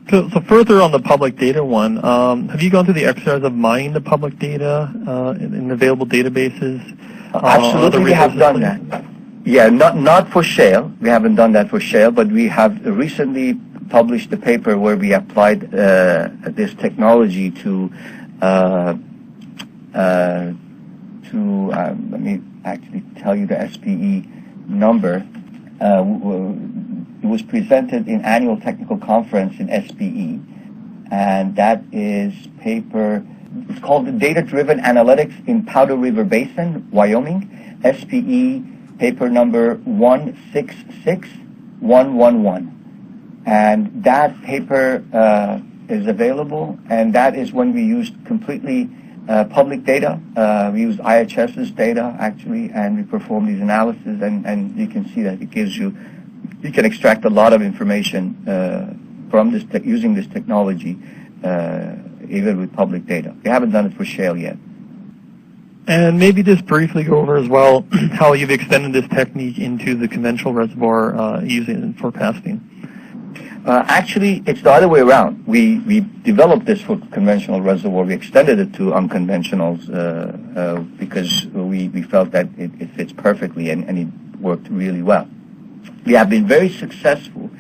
So further on the public data one, have you gone through the exercise of mining the public data in available databases? Absolutely, we have done that. Yeah, not for Shale. We haven't done that for Shale, but we have recently published a paper where we applied this technology to let me actually tell you the SPE number. It was presented in annual technical conference in SPE, and that is paper. It's called the Data-Driven Analytics in Powder River Basin, Wyoming, SPE paper number 166111. And that paper is available, and that is when we used completely public data. We used IHS's data, actually, and we performed these analyses, and you can see that it gives you can extract a lot of information from this using this technology, even with public data. We haven't done it for Shale yet. And maybe just briefly go over as well how you've extended this technique into the conventional reservoir using it for forecasting. Actually, it's the other way around. We developed this for conventional reservoir. We extended it to unconventionals because we felt that it fits perfectly and it worked really well. We have been very successful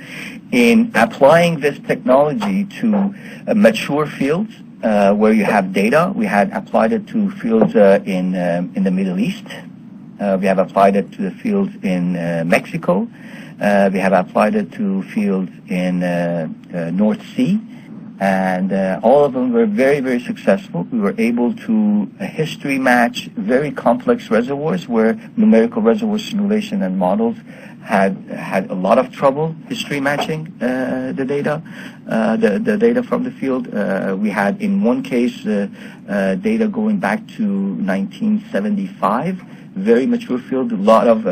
in applying this technology to mature fields where you have data. We had applied it to fields in the Middle East. We have applied it to the fields in Mexico. We have applied it to fields in North Sea, and all of them were very, very successful. We were able to history match very complex reservoirs where numerical reservoir simulation and models had a lot of trouble history matching the data from the field. We had in one case data going back to 1975, very mature field, a lot of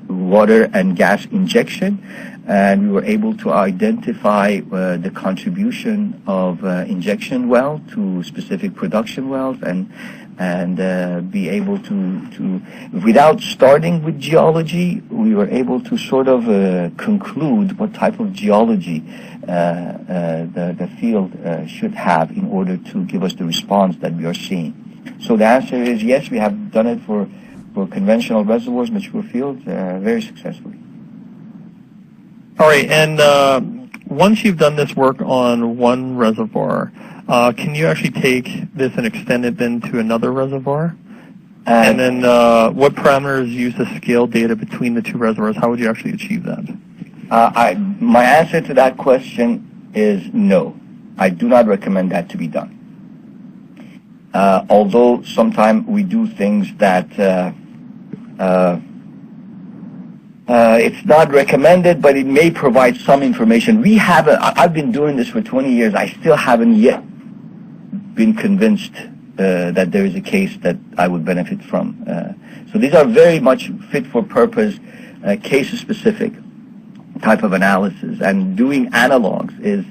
water and gas injection, and we were able to identify the contribution of injection well to specific production wells, and be able to without starting with geology, we were able to sort of conclude what type of geology the field should have in order to give us the response that we are seeing. So the answer is yes, we have done it for conventional reservoirs, mature fields, very successfully. All right, and once you've done this work on one reservoir, can you actually take this and extend it then to another reservoir? And then what parameters use to scale data between the two reservoirs? How would you actually achieve that? My answer to that question is no. I do not recommend that to be done. Although sometimes we do things that it's not recommended, but it may provide some information. I've been doing this for 20 years. I still haven't yet been convinced that there is a case that I would benefit from. So these are very much fit for purpose, case-specific type of analysis, and doing analogs is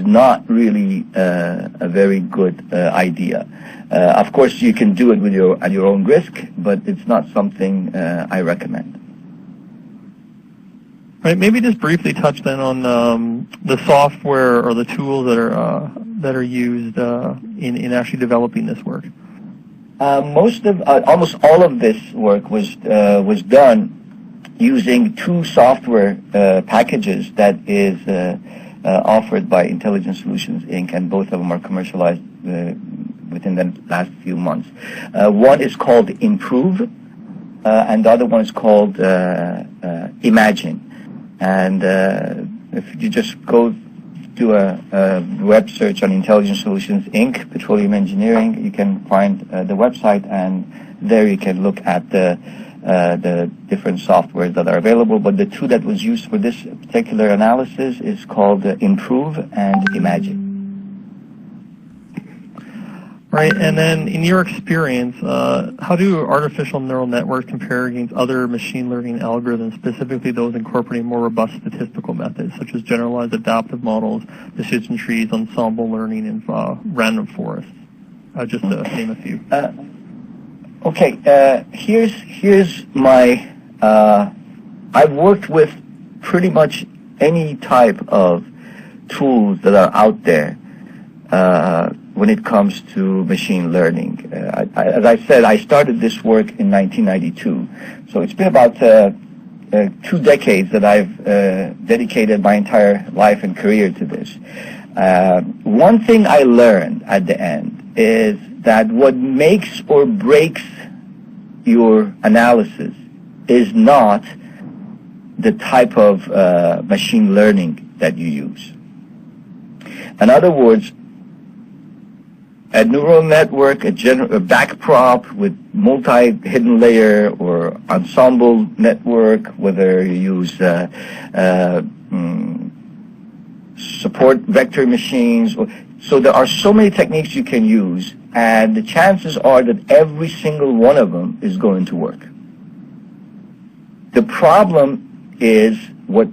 not really a very good idea. Of course, you can do it with at your own risk, but it's not something I recommend. Right. Maybe just briefly touch then on the software or the tools that are used in actually developing this work. Almost all of this work was done using two software packages that is offered by Intelligent Solutions Inc., and both of them are commercialized within the last few months. One is called Improve, and the other one is called Imagine. And if you just go do a web search on Intelligent Solutions Inc., Petroleum Engineering, you can find the website, and there you can look at the different softwares that are available. But the two that was used for this particular analysis is called Improve and Imagine. Right, and then in your experience, how do artificial neural networks compare against other machine learning algorithms, specifically those incorporating more robust statistical methods, such as generalized adaptive models, decision trees, ensemble learning, and random forests? Just to name a few. Okay, here's my, I've worked with pretty much any type of tools that are out there when it comes to machine learning. As I said, I started this work in 1992, so it's been about 2 decades that I've dedicated my entire life and career to this. One thing I learned at the end is that what makes or breaks your analysis is not the type of machine learning that you use. In other words, a neural network, a backprop with multi-hidden layer or ensemble network, whether you use support vector machines. So there are so many techniques you can use, and the chances are that every single one of them is going to work. The problem is what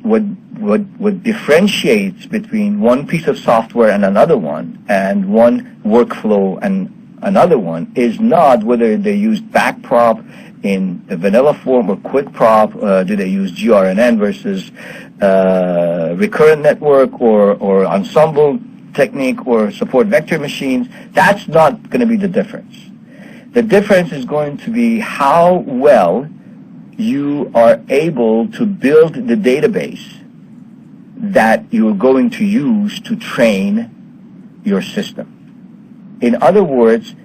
differentiates between one piece of software and another one, and one workflow and another one, is not whether they use backprop in a vanilla form or quick prop. Do they use GRNN versus recurrent network or ensemble technique or support vector machines? That's not going to be the difference. The difference is going to be how well you are able to build the database that you're going to use to train your system. In other words,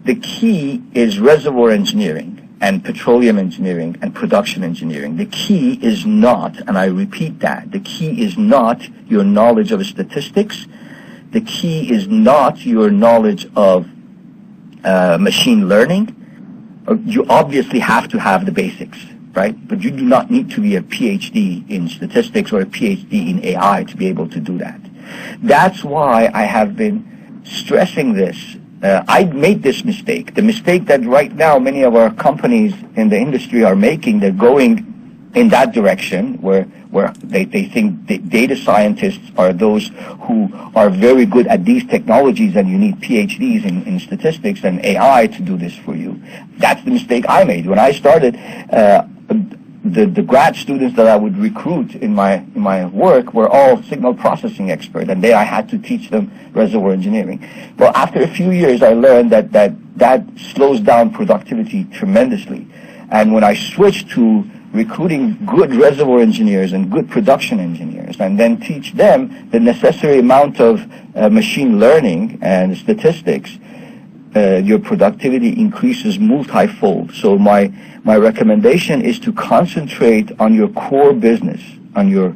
the key is reservoir engineering and petroleum engineering and production engineering. The key is not, and I repeat that, the key is not your knowledge of statistics. The key is not your knowledge of machine learning. You obviously have to have the basics, right? But you do not need to be a PhD in statistics or a PhD in AI to be able to do that. That's why I have been stressing this. I made this mistake, the mistake that right now many of our companies in the industry are making. They're going in that direction where they think data scientists are those who are very good at these technologies, and you need PhDs in statistics and AI to do this for you. That's the mistake I made. When I started, the grad students that I would recruit in my work were all signal processing experts, and I had to teach them reservoir engineering. Well, after a few years, I learned that slows down productivity tremendously. And when I switched to recruiting good reservoir engineers and good production engineers, and then teach them the necessary amount of machine learning and statistics, your productivity increases multifold. So my recommendation is to concentrate on your core business, on your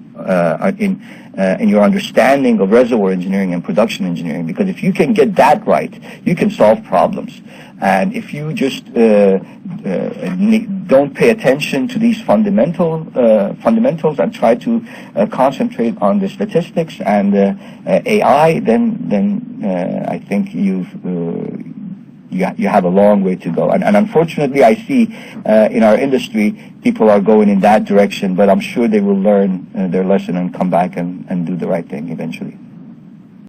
in your understanding of reservoir engineering and production engineering, because if you can get that right, you can solve problems. And if you just don't pay attention to these fundamentals and try to concentrate on the statistics and AI, then I think you have a long way to go. And unfortunately, I see in our industry, people are going in that direction, but I'm sure they will learn their lesson and come back and do the right thing eventually.